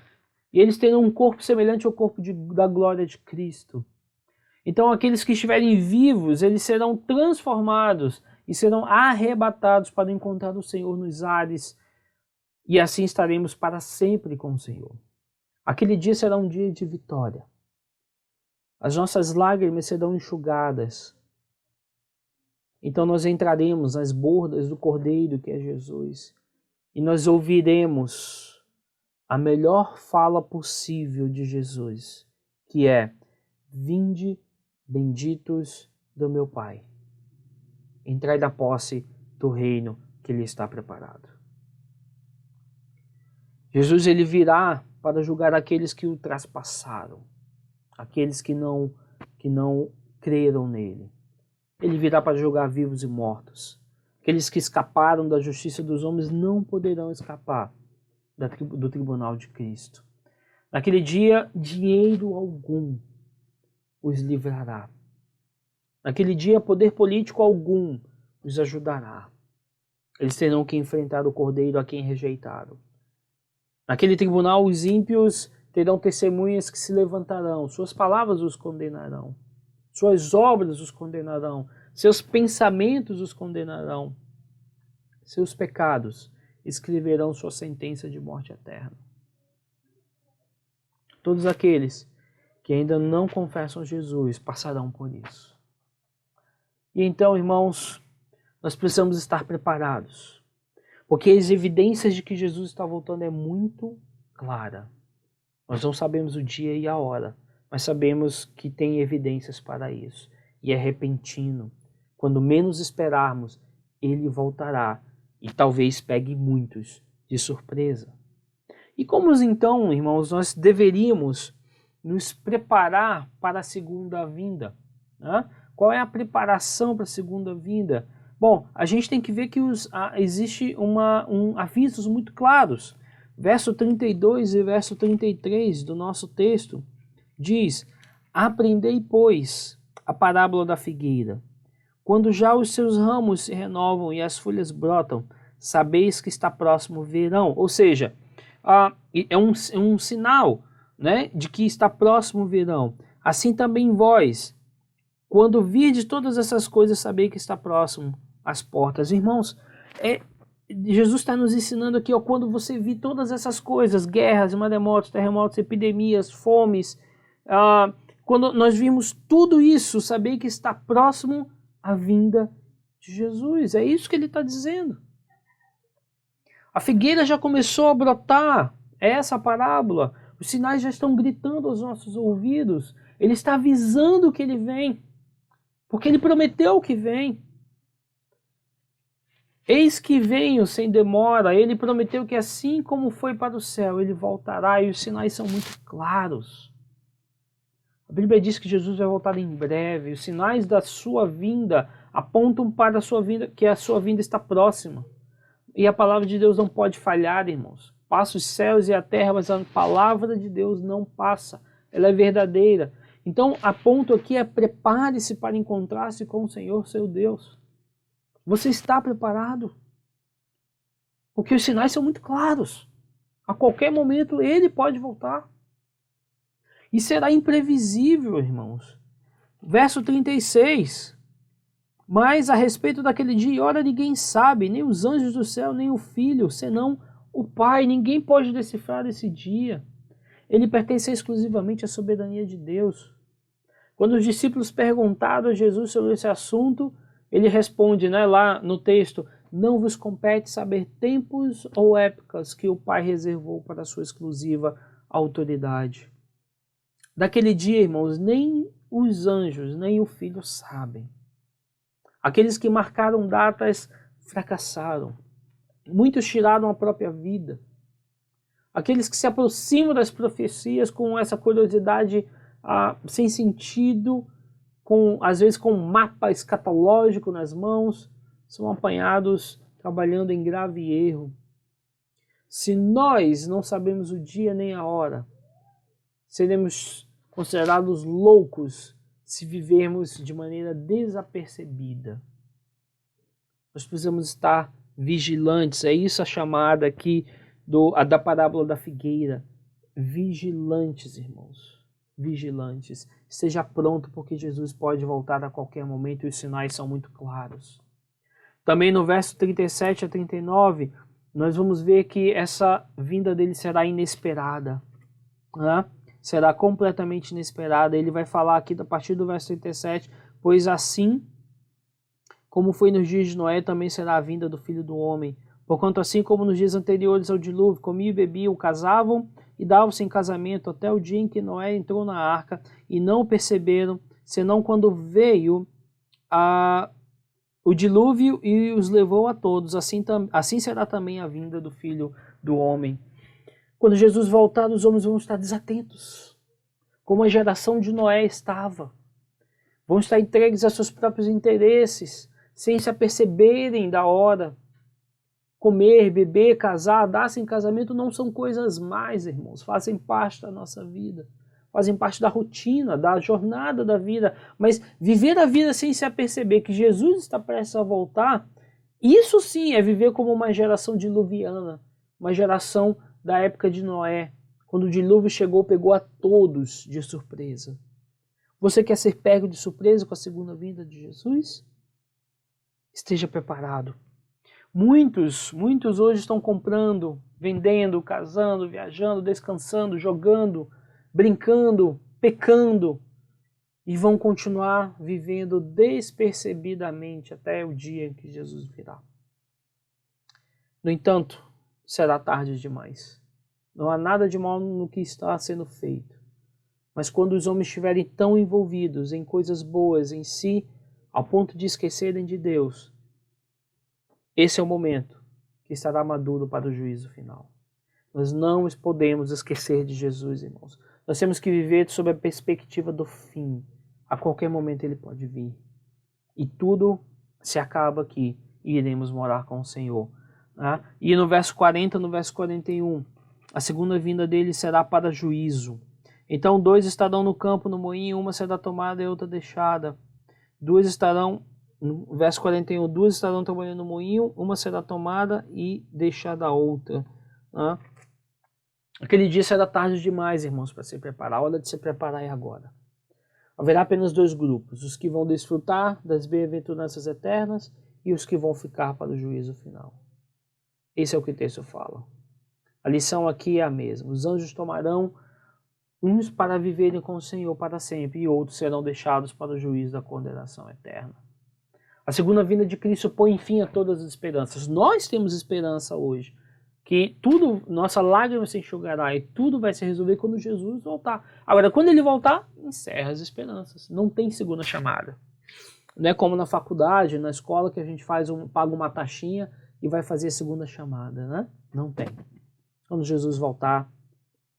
E eles terão um corpo semelhante ao corpo da glória de Cristo. Então aqueles que estiverem vivos, eles serão transformados e serão arrebatados para encontrar o Senhor nos ares. E assim estaremos para sempre com o Senhor. Aquele dia será um dia de vitória. As nossas lágrimas serão enxugadas. Então nós entraremos nas bordas do Cordeiro que é Jesus. E nós ouviremos a melhor fala possível de Jesus, que é: vinde, benditos do meu Pai, entrai da posse do reino que lhe está preparado. Jesus ele virá para julgar aqueles que o traspassaram, aqueles que não creram nele. Ele virá para julgar vivos e mortos. Aqueles que escaparam da justiça dos homens não poderão escapar do tribunal de Cristo. Naquele dia, dinheiro algum os livrará. Naquele dia, poder político algum os ajudará. Eles terão que enfrentar o Cordeiro a quem rejeitaram. Naquele tribunal, os ímpios terão testemunhas que se levantarão. Suas palavras os condenarão. Suas obras os condenarão. Seus pensamentos os condenarão. Seus pecados escreverão sua sentença de morte eterna. Todos aqueles que ainda não confessam Jesus passarão por isso. E então, irmãos, nós precisamos estar preparados, porque as evidências de que Jesus está voltando é muito clara. Nós não sabemos o dia e a hora, mas sabemos que tem evidências para isso. E é repentino. Quando menos esperarmos, ele voltará e talvez pegue muitos de surpresa. E como então, irmãos, nós deveríamos nos preparar para a segunda vinda? Né? Qual é a preparação para a segunda vinda? Bom, a gente tem que ver que existe avisos muito claros. Verso 32 e verso 33 do nosso texto diz: aprendei, pois, a parábola da figueira. Quando já os seus ramos se renovam e as folhas brotam, sabeis que está próximo o verão. Ou seja, é um sinal, né, de que está próximo o verão. Assim também vós, Quando virdes todas essas coisas, sabei que está próximo às portas. Irmãos, Jesus está nos ensinando aqui, ó, quando você vir todas essas coisas, guerras, maremotos, terremotos, epidemias, fomes, quando nós vimos tudo isso, sabei que está próximo a vinda de Jesus. É isso que ele está dizendo. A figueira já começou a brotar. É essa a parábola. Os sinais já estão gritando aos nossos ouvidos. Ele está avisando que ele vem. Porque ele prometeu que vem. Eis que venho sem demora. Ele prometeu que assim como foi para o céu, ele voltará. E os sinais são muito claros. A Bíblia diz que Jesus vai voltar em breve. Os sinais da sua vinda apontam para a sua vinda, que a sua vinda está próxima. E a palavra de Deus não pode falhar, irmãos. Passa os céus e a terra, mas a palavra de Deus não passa. Ela é verdadeira. Então, a ponto aqui é prepare-se para encontrar-se com o Senhor, seu Deus. Você está preparado? Porque os sinais são muito claros. A qualquer momento ele pode voltar. E será imprevisível, irmãos. Verso 36. Mas a respeito daquele dia e hora ninguém sabe, nem os anjos do céu, nem o Filho, senão o Pai. Ninguém pode decifrar esse dia. Ele pertence exclusivamente à soberania de Deus. Quando os discípulos perguntaram a Jesus sobre esse assunto, ele responde, lá no texto, não vos compete saber tempos ou épocas que o Pai reservou para a sua exclusiva autoridade. Daquele dia, irmãos, nem os anjos, nem o Filho sabem. Aqueles que marcaram datas fracassaram. Muitos tiraram a própria vida. Aqueles que se aproximam das profecias com essa curiosidade sem sentido, às vezes com um mapa escatológico nas mãos, são apanhados trabalhando em grave erro. Se nós não sabemos o dia nem a hora, seremos considerados loucos se vivermos de maneira desapercebida. Nós precisamos estar vigilantes. É isso a chamada aqui da parábola da figueira. Vigilantes, irmãos. Vigilantes. Esteja pronto, porque Jesus pode voltar a qualquer momento e os sinais são muito claros. Também no verso 37 a 39, nós vamos ver que essa vinda dele será inesperada. Será completamente inesperada. Ele vai falar aqui a partir do verso 37, pois assim como foi nos dias de Noé, também será a vinda do Filho do Homem. Porquanto assim como nos dias anteriores ao dilúvio, comiam e bebiam, casavam e davam-se em casamento até o dia em que Noé entrou na arca, e não o perceberam, senão quando veio o dilúvio e os levou a todos. Assim será também a vinda do Filho do Homem. Quando Jesus voltar, os homens vão estar desatentos, como a geração de Noé estava. Vão estar entregues a seus próprios interesses, sem se aperceberem da hora. Comer, beber, casar, dar-se em casamento não são coisas mais, irmãos. Fazem parte da nossa vida. Fazem parte da rotina, da jornada da vida. Mas viver a vida sem se aperceber que Jesus está prestes a voltar, isso sim é viver como uma geração diluviana, uma geração da época de Noé, quando o dilúvio chegou, pegou a todos de surpresa. Você quer ser pego de surpresa com a segunda vinda de Jesus? Esteja preparado. Muitos hoje estão comprando, vendendo, casando, viajando, descansando, jogando, brincando, pecando e vão continuar vivendo despercebidamente até o dia em que Jesus virá. No entanto, será tarde demais. Não há nada de mal no que está sendo feito. Mas quando os homens estiverem tão envolvidos em coisas boas em si, ao ponto de esquecerem de Deus, esse é o momento que estará maduro para o juízo final. Nós não podemos esquecer de Jesus, irmãos. Nós temos que viver sob a perspectiva do fim. A qualquer momento ele pode vir. E tudo se acaba aqui e iremos morar com o Senhor. E no verso 40, no verso 41, a segunda vinda dele será para juízo. Então 2 estarão no campo, no moinho, uma será tomada e outra deixada. 2 estarão, no verso 41, 2 estarão trabalhando no moinho, uma será tomada e deixada a outra. Aquele dia será tarde demais, irmãos, para se preparar. A hora de se preparar é agora. Haverá apenas dois grupos, os que vão desfrutar das bem-aventuranças eternas e os que vão ficar para o juízo final. Esse é o que o texto fala. A lição aqui é a mesma. Os anjos tomarão uns para viverem com o Senhor para sempre e outros serão deixados para o juízo da condenação eterna. A segunda vinda de Cristo põe fim a todas as esperanças. Nós temos esperança hoje, que tudo, nossa lágrima se enxugará e tudo vai se resolver quando Jesus voltar. Agora, quando ele voltar, encerra as esperanças. Não tem segunda chamada. Não é como na faculdade, na escola, que a gente paga uma taxinha e vai fazer a segunda chamada, né? Não tem. Quando Jesus voltar,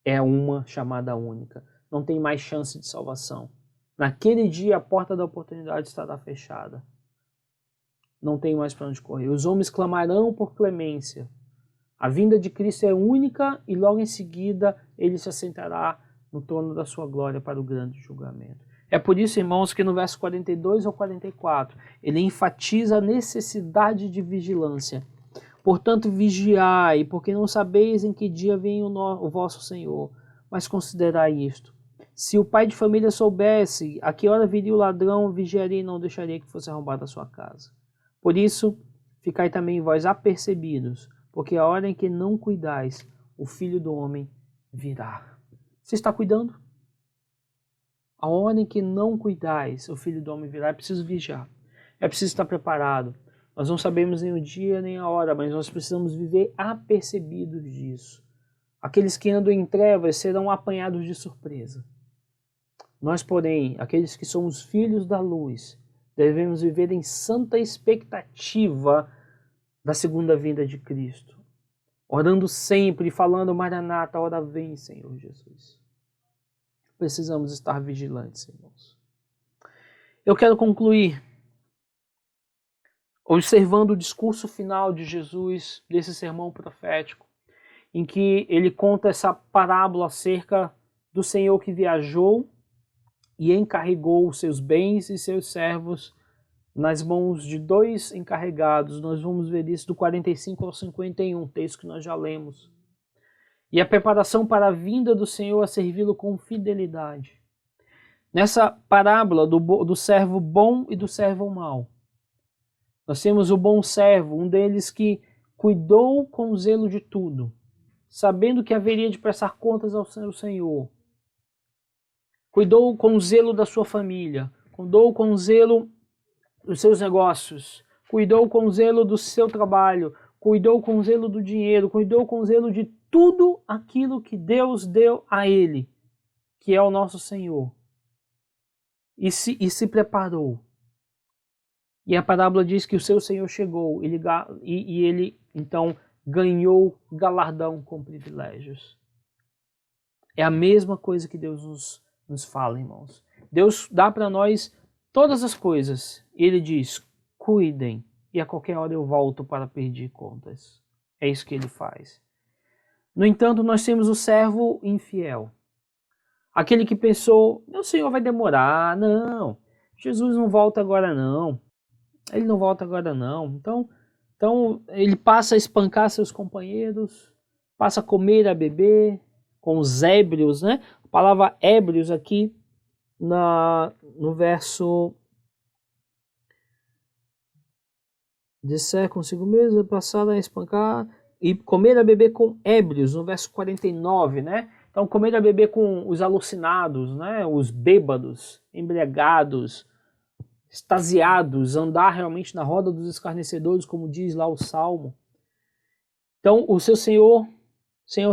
é uma chamada única. Não tem mais chance de salvação. Naquele dia, a porta da oportunidade estará fechada. Não tem mais para onde correr. Os homens clamarão por clemência. A vinda de Cristo é única e logo em seguida ele se assentará no trono da sua glória para o grande julgamento. É por isso, irmãos, que no verso 42 ao 44, ele enfatiza a necessidade de vigilância. Portanto, vigiai, porque não sabeis em que dia vem o vosso Senhor. Mas considerai isto. Se o pai de família soubesse a que hora viria o ladrão, vigiaria e não deixaria que fosse arrombada a sua casa. Por isso, ficai também vós apercebidos, porque a hora em que não cuidais, o Filho do Homem virá. Você está cuidando? A hora em que não cuidais, o Filho do Homem virá. É preciso vigiar. É preciso estar preparado. Nós não sabemos nem o dia nem a hora, mas nós precisamos viver apercebidos disso. Aqueles que andam em trevas serão apanhados de surpresa. Nós, porém, aqueles que somos filhos da luz, devemos viver em santa expectativa da segunda vinda de Cristo. Orando sempre, falando, Maranata, a hora vem, Senhor Jesus. Precisamos estar vigilantes, irmãos. Eu quero concluir observando o discurso final de Jesus, desse sermão profético, em que ele conta essa parábola acerca do Senhor que viajou e encarregou os seus bens e seus servos nas mãos de dois encarregados. Nós vamos ver isso do 45 ao 51, texto que nós já lemos. E a preparação para a vinda do Senhor a servi-lo com fidelidade. Nessa parábola do servo bom e do servo mau, nós temos o bom servo, um deles que cuidou com zelo de tudo, sabendo que haveria de prestar contas ao seu Senhor. Cuidou com zelo da sua família, cuidou com zelo dos seus negócios, cuidou com zelo do seu trabalho, cuidou com zelo do dinheiro, cuidou com zelo de tudo aquilo que Deus deu a ele, que é o nosso Senhor. E se preparou. E a parábola diz que o seu Senhor chegou e ele então ganhou galardão com privilégios. É a mesma coisa que Deus nos fala, irmãos. Deus dá para nós todas as coisas. E ele diz, cuidem, e a qualquer hora eu volto para pedir contas. É isso que ele faz. No entanto, nós temos o servo infiel. Aquele que pensou, meu Senhor vai demorar. Não, Jesus não volta agora não. Ele não volta agora não. Então ele passa a espancar seus companheiros, passa a comer, a beber com os ébrios, né? A palavra ébrios aqui no verso disser consigo mesmo, passar a espancar e comer a beber com ébrios, no verso 49, né? Então comer a beber com os alucinados, né? Os bêbados, embriagados, extasiados, andar realmente na roda dos escarnecedores, como diz lá o Salmo. Então o seu Senhor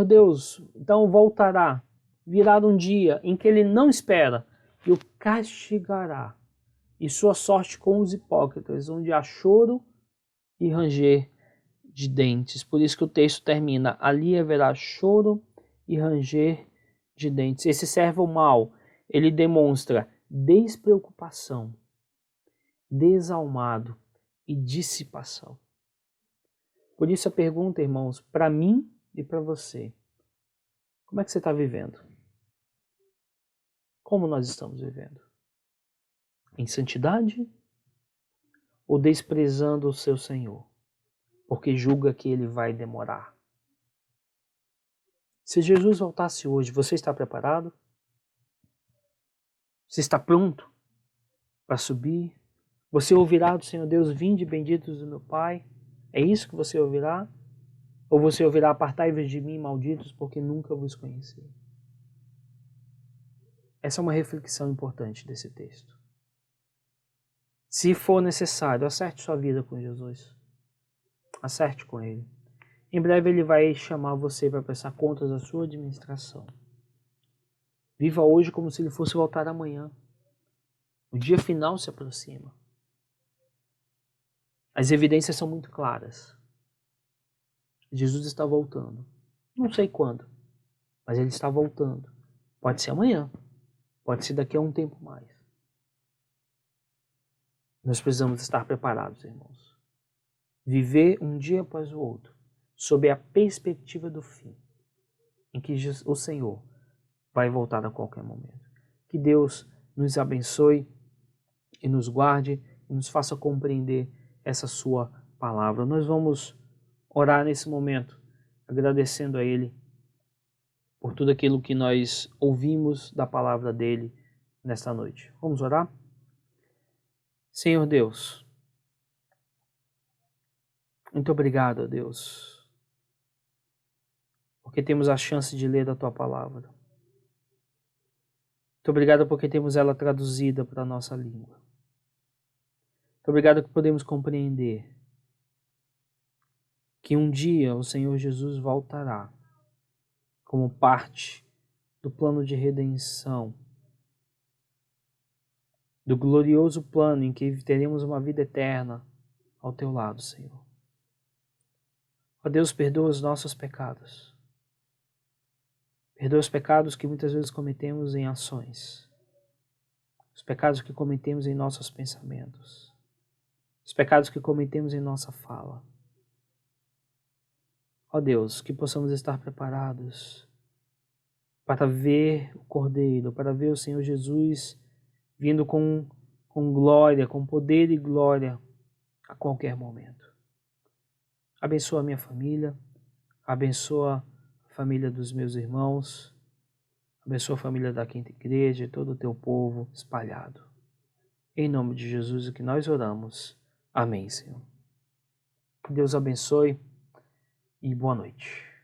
Deus, então voltará, virá um dia em que ele não espera e o castigará, e sua sorte com os hipócritas, onde há choro e ranger de dentes. Por isso que o texto termina, ali haverá choro e ranger de dentes. Esse servo mau, ele demonstra despreocupação, desalmado e dissipação. Por isso a pergunta, irmãos, para mim e para você, como é que você está vivendo? Como nós estamos vivendo? Em santidade ou desprezando o seu Senhor, porque julga que ele vai demorar? Se Jesus voltasse hoje, você está preparado? Você está pronto para subir? Você ouvirá do Senhor Deus, vinde benditos do meu Pai? É isso que você ouvirá? Ou você ouvirá, apartai-vos de mim, malditos, porque nunca vos conheci? Essa é uma reflexão importante desse texto. Se for necessário, acerte sua vida com Jesus. Acerte com Ele. Em breve Ele vai chamar você para prestar contas da sua administração. Viva hoje como se Ele fosse voltar amanhã. O dia final se aproxima. As evidências são muito claras. Jesus está voltando. Não sei quando, mas Ele está voltando. Pode ser amanhã. Pode ser daqui a um tempo mais. Nós precisamos estar preparados, irmãos. Viver um dia após o outro, sob a perspectiva do fim, em que o Senhor vai voltar a qualquer momento. Que Deus nos abençoe e nos guarde e nos faça compreender essa sua palavra. Nós vamos orar nesse momento, agradecendo a Ele por tudo aquilo que nós ouvimos da palavra dele nesta noite. Vamos orar? Senhor Deus, muito obrigado, a Deus, porque temos a chance de ler a Tua palavra. Muito obrigado porque temos ela traduzida para a nossa língua. Muito obrigado que podemos compreender que um dia o Senhor Jesus voltará como parte do plano de redenção, do glorioso plano em que teremos uma vida eterna ao Teu lado, Senhor. Ó Deus, perdoa os nossos pecados. Perdoa os pecados que muitas vezes cometemos em ações, os pecados que cometemos em nossos pensamentos, os pecados que cometemos em nossa fala. Ó Deus, que possamos estar preparados para ver o Cordeiro, para ver o Senhor Jesus vindo com glória, com poder e glória a qualquer momento. Abençoa a minha família, abençoa a família dos meus irmãos, abençoa a família da Quinta Igreja e todo o Teu povo espalhado. Em nome de Jesus é que nós oramos. Amém, Senhor. Que Deus abençoe e boa noite.